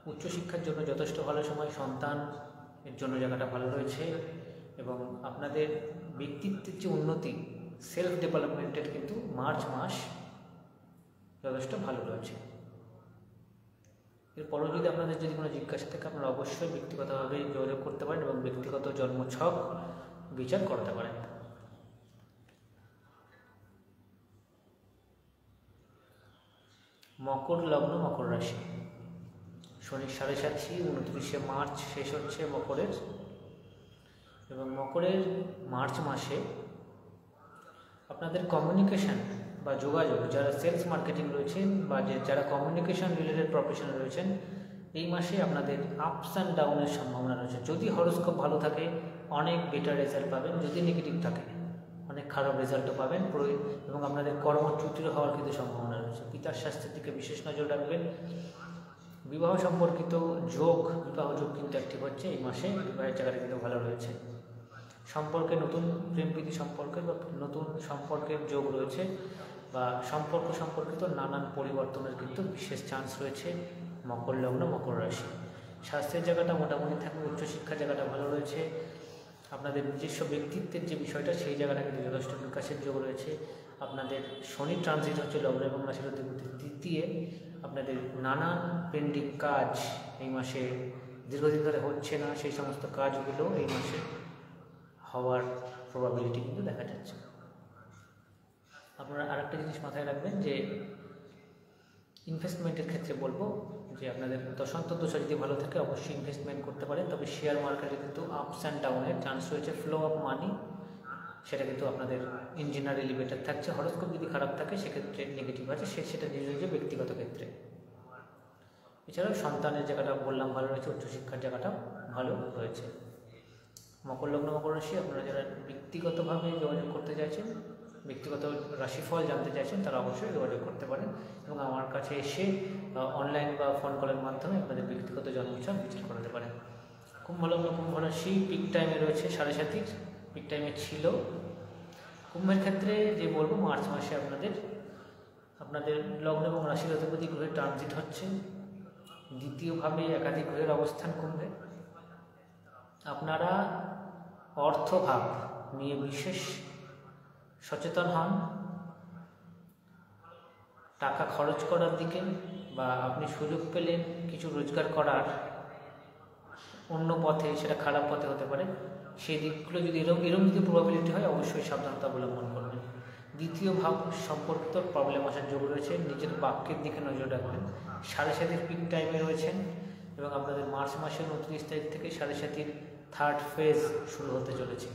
উচ্চশিক্ষার জন্য যথেষ্ট ভালো সময়, সন্তান এর জন্য জায়গাটা ভালো রয়েছে, এবং আপনাদের ব্যক্তিত্বের যে উন্নতি, সেলফ ডেভেলপমেন্টের কিন্তু মার্চ মাস যথেষ্ট ভালো রয়েছে। এরপরও যদি আপনাদের যদি কোনো জিজ্ঞাসা থাকে আপনারা অবশ্যই ব্যক্তিগতভাবে যোগাযোগ করতে পারেন এবং ব্যক্তিগত জন্মছক বিচার করতে পারেন। মকর লগ্ন মকর রাশি, শনির 7.5 29শে মার্চ শেষ হচ্ছে মকরের, এবং মকরের মার্চ মাসে আপনাদের কমিউনিকেশন বা যোগাযোগ, যারা সেলস মার্কেটিং রয়েছেন বা যারা কমিউনিকেশন রিলেটেড প্রফেশনে রয়েছেন, এই মাসে আপনাদের আপস অ্যান্ড ডাউনের সম্ভাবনা রয়েছে। যদি হরস্কোপ ভালো থাকে অনেক বেটার রেজাল্ট পাবেন, যদি নেগেটিভ থাকে অনেক খারাপ রেজাল্টও পাবেন, এবং আপনাদের কর্মচ্যুতির হওয়ার কিন্তু সম্ভাবনা রয়েছে। পিতার স্বাস্থ্যের দিকে বিশেষ নজর রাখবেন। বিবাহ সম্পর্কিত যোগ, বিবাহ যোগ কিন্তু অ্যাক্টিভ হচ্ছে এই মাসে, বিবাহের জায়গাটা কিন্তু ভালো রয়েছে। সম্পর্কে নতুন প্রেম প্রীতি সম্পর্কে বা নতুন সম্পর্কের যোগ রয়েছে, বা সম্পর্ক সম্পর্কিত নানান পরিবর্তনের কিন্তু বিশেষ চান্স রয়েছে মকর লগ্ন মকর রাশি। স্বাস্থ্যের জায়গাটা মোটামুটি থাকবে, উচ্চশিক্ষার জায়গাটা ভালো রয়েছে, আপনাদের নিজস্ব ব্যক্তিত্বের যে বিষয়টা সেই জায়গাটা কিন্তু যথেষ্ট বিকাশের যোগ রয়েছে। আপনাদের শনি ট্রানজিট হচ্ছে লগ্ন এবং রাশির অধিপতি তৃতীয়, আপনাদের নানান পেন্ডিং কাজ এই মাসে দীর্ঘদিন ধরে হচ্ছে না, সেই সমস্ত কাজগুলো এই মাসে হওয়ার প্রবাবিলিটি কিন্তু দেখা যাচ্ছে। আপনারা আরেকটা জিনিস মাথায় রাখবেন যে ইনভেস্টমেন্টের ক্ষেত্রে বলবো যে আপনাদের দশান্তর দশা যদি ভালো থাকে অবশ্যই ইনভেস্টমেন্ট করতে পারেন, তবে শেয়ার মার্কেটে কিন্তু আপস অ্যান্ড ডাউনের চান্স রয়েছে। ফ্লো অফ মানি সেটা কিন্তু আপনাদের ইন জেনারেলি বেটার থাকছে। হরস্কোপ যদি খারাপ থাকে সেক্ষেত্রে নেগেটিভ আছে, সেটা নিজ নিজ ব্যক্তিগত ক্ষেত্রে। এছাড়াও সন্তানের জায়গাটা বললাম ভালো রয়েছে, উচ্চশিক্ষার জায়গাটা ভালো রয়েছে। মকর লগ্ন মকর রাশি, আপনারা যারা ব্যক্তিগতভাবে যোগাযোগ করতে চাইছেন, ব্যক্তিগত রাশিফল জানতে চাইছেন, তারা অবশ্যই যোগাযোগ করতে পারেন এবং আমার কাছে এসে অনলাইন বা ফোন কলের মাধ্যমে আপনাদের ব্যক্তিগত জন্মছক বিচার করাতে পারেন। কুম্ভ লগ্ন কুম্ভ রাশি পিক টাইমে রয়েছে, 7.5 পিক টাইমে ছিল। কুম্ভের ক্ষেত্রে যে বলবো, মার্চ মাসে আপনাদের লগ্ন এবং রাশির অধিপতি গ্রহের ট্রানজিট হচ্ছে, দ্বিতীয়ভাবে একাধিক গ্রহের অবস্থান কুম্ভে। আপনারা অর্থভাব নিয়ে বিশেষ সচেতন হন, টাকা খরচ করার দিকে বা আপনি সুযোগ পেলেন কিছু রোজগার করার অন্য পথে, সেটা খারাপ পথে হতে পারে, সেই দিকগুলো যদি এরকম যদি প্রবাবিলিটি হয় অবশ্যই সাবধানতা অবলম্বন করবেন। দ্বিতীয় ভাব সম্পর্কিত প্রবলেম আসার যোগ রয়েছে, নিজের বাক্যের দিকে নজর রাখবেন। 7.5 পিক টাইমে রয়েছেন এবং আপনাদের মার্চ মাসের 29 তারিখ থেকে 7.5 থার্ড ফেজ শুরু হতে চলেছে,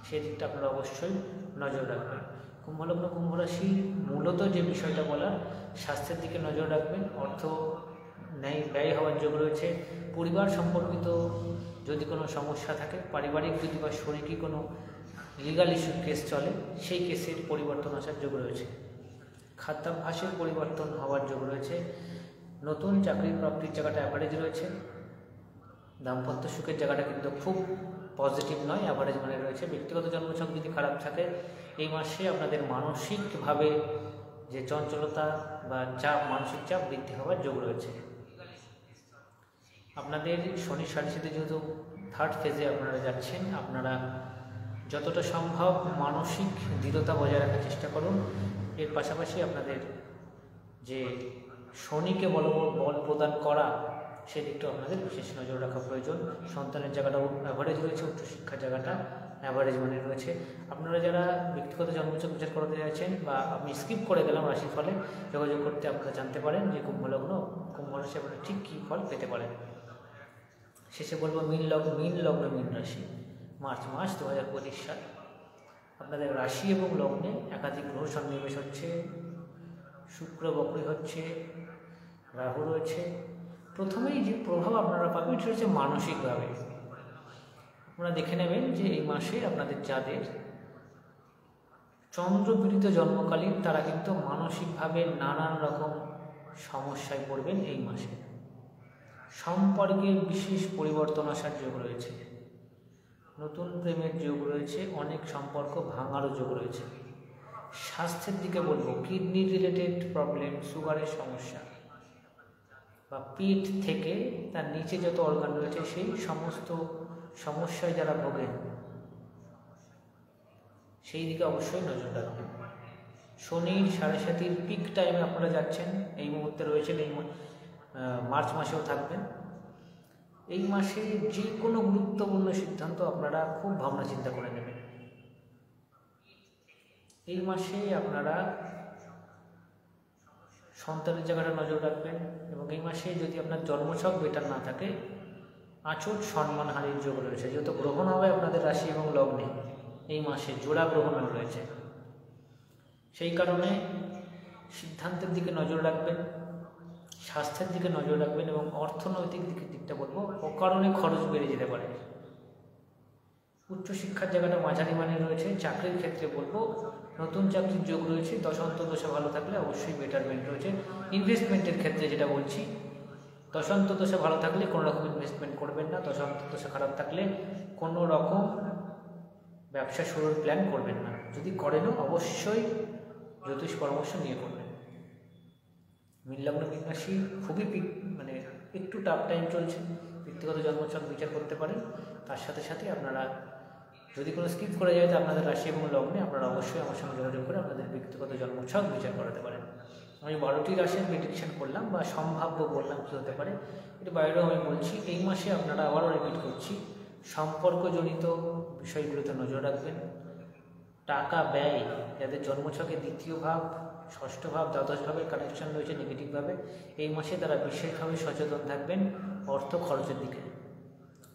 সেই দিকটা আপনারা অবশ্যই নজর রাখবেন। কুম্ভ লগ্ন কুম্ভ রাশি মূলত যে বিষয়টা বলার, স্বাস্থ্যের দিকে নজর রাখবেন। অর্থ ব্যয় হওয়ার যোগ রয়েছে। পরিবার সম্পর্কিত যদি কোনো সমস্যা থাকে, পারিবারিক যদি বা শরীরী কোনো লিগাল ইস্যু কেস চলে, সেই কেসের পরিবর্তন আসার যোগ রয়েছে। খাদ্যাভ্যাসের পরিবর্তন হওয়ার যোগ রয়েছে নতুন চাকরির প্রাপ্তির জায়গাটা অ্যাভারেজ রয়েছে। দাম্পত্য সুখের জায়গাটা কিন্তু খুব পজিটিভ নয়, অ্যাভারেজ মানে রয়েছে। ব্যক্তিগত জন্মছক যদি খারাপ থাকে এই মাসে আপনাদের মানসিকভাবে যে চঞ্চলতা বা চাপ, মানসিক চাপ বৃদ্ধি হওয়ার যোগ রয়েছে। আপনাদের শনির সাথে সাথে যেহেতু থার্ড ফেজে আপনারা যাচ্ছেন, আপনারা যতটা সম্ভব মানসিক দৃঢ়তা বজায় রাখার চেষ্টা করুন। এর পাশাপাশি আপনাদের যে শনিকে বল প্রদান করা সেদিকটাও আপনাদের বিশেষ নজর রাখা প্রয়োজন। সন্তানের জায়গাটাও অ্যাভারেজ রয়েছে, উচ্চশিক্ষার জায়গাটা অ্যাভারেজ মানে রয়েছে। আপনারা যারা ব্যক্তিগত জন্মছক বিচার করাতে চাইছেন বা আমি স্কিপ করে গেলাম রাশির ফলে, যোগাযোগ করতে আপনারা জানতে পারেন যে কুম্ভ রাশি আপনারা ঠিক কী ফল পেতে পারেন। শেষে বলবো মীন লগ্ন মীন রাশি, মার্চ মাস 2025 সাল। আপনাদের রাশি এবং লগ্নে একাধিক গ্রহ সন্নিবেশ হচ্ছে, শুক্র বক্রী হচ্ছে, রাহু রয়েছে। প্রথমেই যে প্রভাব আপনারা পাবেন সেটা হচ্ছে মানসিকভাবে। আপনারা দেখে নেবেন যে এই মাসে আপনাদের যাদের চন্দ্রপীড়িত জন্মকালীন তারা কিন্তু মানসিকভাবে নানান রকম সমস্যায় পড়বেন। এই মাসে সম্পর্কে বিশেষ পরিবর্তন আসার যোগ রয়েছে, নতুন প্রেমের যোগ রয়েছে, অনেক সম্পর্ক ভাঙারও যোগ রয়েছে। স্বাস্থ্যের দিকে বলবো কিডনি রিলেটেড প্রবলেম, সুগারের সমস্যা বা পেট থেকে তার নিচে যত অর্গান রয়েছে সেই সমস্ত সমস্যায় যারা ভোগেন সেই দিকে অবশ্যই নজর রাখবেন। শনির 7.5 পিক টাইমে আপনারা যাচ্ছেন, এই মুহূর্তে রয়েছেন, এই মার্চ মাসেও থাকবেন। এই মাসে যে কোনো গুরুত্বপূর্ণ সিদ্ধান্ত আপনারা খুব ভাবনা চিন্তা করে নেবেন। এই মাসে আপনারা সন্তানের জায়গাটা নজর রাখবেন এবং এই মাসে যদি আপনার জন্মছক বেটার না থাকে আচট সম্মানহানির যোগ রয়েছে। যেহেতু গ্রহণ হবে আপনাদের রাশি এবং লগ্নে, এই মাসে জোড়া গ্রহণ রয়েছে, সেই কারণে সিদ্ধান্তের দিকে নজর রাখবেন, স্বাস্থ্যের দিকে নজর রাখবেন এবং অর্থনৈতিক দিকটা বলবো অকারণে খরচ বেড়ে যেতে পারে। উচ্চশিক্ষার জায়গাটা মাঝারি মানে রয়েছে। চাকরির ক্ষেত্রে বলবো নতুন চাকরির যোগ রয়েছে, দশান্ত দশা ভালো থাকলে অবশ্যই বেটারমেন্ট রয়েছে। ইনভেস্টমেন্টের ক্ষেত্রে যেটা বলছি, দশান্ত দশা ভালো থাকলে কোনো রকম ইনভেস্টমেন্ট করবেন না, দশান্ত দশা খারাপ থাকলে কোনো রকম ব্যবসা শুরুর প্ল্যান করবেন না। যদি করেনও অবশ্যই জ্যোতিষ পরামর্শ নিয়ে করবেন। মীন লগ্ন মীন রাশি খুবই মানে একটু টাফ টাইম চলছে, ব্যক্তিগত জন্মছক বিচার করতে পারেন। তার সাথে সাথে আপনারা যদি কোনো স্কিপ করে যায় তো আপনাদের রাশি এবং লগ্নে আপনারা অবশ্যই আমার সঙ্গে যোগাযোগ করে আপনাদের ব্যক্তিগত জন্মছক বিচার করাতে পারেন। আমি 12টি রাশির প্রেডিকশন করলাম বা সম্ভাব্য বললাম কী হতে পারে, এর বাইরেও আমি বলছি এই মাসে আপনারা আবারও রিপিট করছি সম্পর্কজনিত বিষয়গুলোতে নজর রাখবেন। টাকা ব্যয়, যাদের জন্মছকে দ্বিতীয় ভাব, ষষ্ঠ ভাব, দ্বাদশভাবে কানেকশন রয়েছে নেগেটিভভাবে, এই মাসে তারা বিশেষভাবে সচেতন থাকবেন অর্থ খরচের দিকে।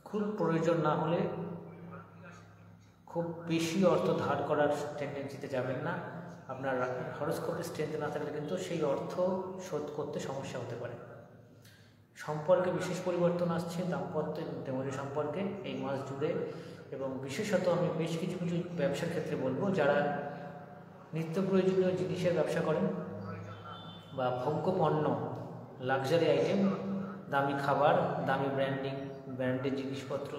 খুব প্রয়োজন না হলে খুব বেশি অর্থ ধার করার টেন্ডেন্সিতে যাবেন না। আপনার হরোস্কোপে স্ট্রেংথ না থাকলে কিন্তু সেই অর্থ শোধ করতে সমস্যা হতে পারে। সম্পর্কে বিশেষ পরিবর্তন আসছে দাম্পত্য এবং প্রেমের সম্পর্কে এই মাস জুড়ে, এবং বিশেষত আমি বেশ কিছু ব্যবসার ক্ষেত্রে বলবো যারা নিত্য প্রয়োজনীয় জিনিসের ব্যবসা করেন বা ভোগ্য পণ্য, লাক্সারি আইটেম, দামি খাবার, দামি ব্র্যান্ডের জিনিসপত্র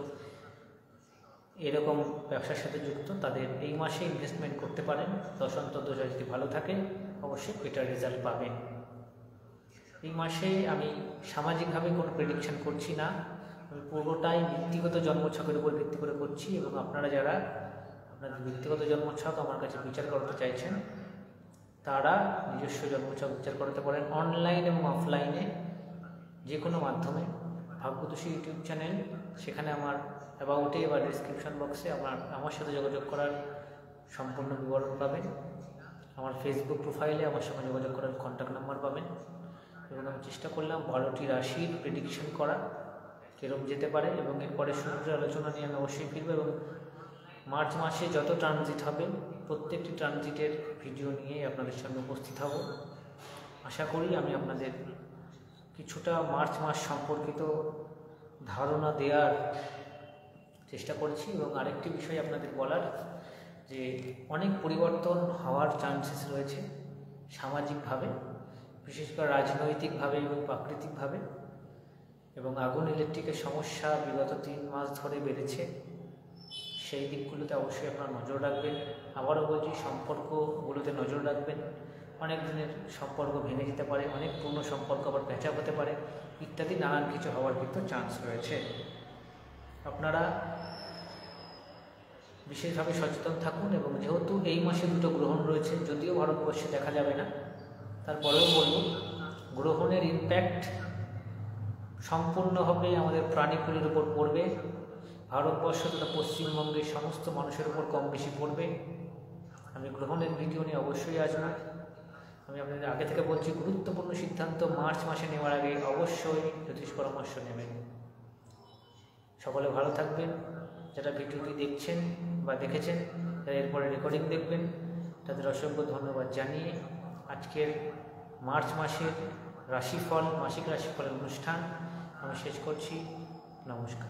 এরকম ব্যবসার সাথে যুক্ত, তাদের এই মাসে ইনভেস্টমেন্ট করতে পারেন। দশান্ত দশা যদি ভালো থাকে অবশ্যই বেটার রেজাল্ট পাবেন। এই মাসে আমি সামাজিকভাবে কোনো প্রেডিকশন করছি না, আমি পুরোটাই ব্যক্তিগত জন্মছকের উপর ভিত্তি করে করছি। এবং আপনারা যারা আপনাদের ব্যক্তিগত জন্মছক আমার কাছে বিচার করাতে চাইছেন তারা নিজস্ব জন্মছক বিচার করাতে পারেন অনলাইন এবং অফলাইনে যে কোনো মাধ্যমে। ভাগ্যদোষী ইউটিউব চ্যানেল, সেখানে আমার অ্যাবাউটে বা ডিসক্রিপশন বক্সে আমার সাথে যোগাযোগ করার সম্পূর্ণ বিবরণ পাবেন। আমার ফেসবুক প্রোফাইলে আমার সঙ্গে যোগাযোগ করার কন্ট্যাক্ট নাম্বার পাবেন। এবং আমি চেষ্টা করলাম 12টি রাশির প্রেডিকশন করা কীরকম যেতে পারে, এবং এরপরে সূর্যের আলোচনা নিয়ে আমি অবশ্যই ফিরবো। এবং মার্চ মাসে যত ট্রানজিট হবে প্রত্যেকটি ট্রানজিটের ভিডিও নিয়ে আপনাদের সামনে উপস্থিত হব। আশা করি আমি আপনাদের কিছুটা মার্চ মাস সম্পর্কিত ধারণা দেওয়ার চেষ্টা করছি। এবং আরেকটি বিষয় আপনাদের বলার, যে অনেক পরিবর্তন হওয়ার চান্সেস রয়েছে সামাজিকভাবে, বিশেষ করে রাজনৈতিকভাবে এবং প্রাকৃতিকভাবে। এবং আগুন ইলেকট্রিকের সমস্যা বিগত 3 মাস ধরে বেড়েছে, সেই দিকগুলোতে অবশ্যই আপনারা নজর রাখবেন। আবারও বলছি, সম্পর্কগুলোতে নজর রাখবেন। অনেক দিনের সম্পর্ক ভেঙে যেতে পারে, অনেক পুরনো সম্পর্ক আবার প্যাঁচা হতে পারে, ইত্যাদি নানান কিছু হওয়ার কিন্তু চান্স রয়েছে। আপনারা বিশেষভাবে সচেতন থাকুন। এবং যেহেতু এই মাসে 2টো গ্রহণ রয়েছে, যদিও ভারতবর্ষে দেখা যাবে না, তারপরেও বলব গ্রহণের ইম্প্যাক্ট সম্পূর্ণভাবে আমাদের প্রাণীকুলের উপর পড়বে। ভারতবর্ষ তথা পশ্চিমবঙ্গের সমস্ত মানুষের উপর কম বেশি পড়বে। আমি গ্রহণের ভিডিও নিয়ে অবশ্যই আসবো। আমি আপনাদের আগে থেকে বলছি, গুরুত্বপূর্ণ সিদ্ধান্ত মার্চ মাসে নেওয়ার আগে অবশ্যই জ্যোতিষ পরামর্শ নেবেন। সকলে ভালো থাকবেন। যারা ভিডিওটি দেখছেন বা দেখেছেন, যারা এরপরে রেকর্ডিং দেখবেন, তাদের অসংখ্য ধন্যবাদ জানিয়ে আজকের মার্চ মাসের রাশিফল, মাসিক রাশিফলের অনুষ্ঠান আমি শেষ করছি। নমস্কার।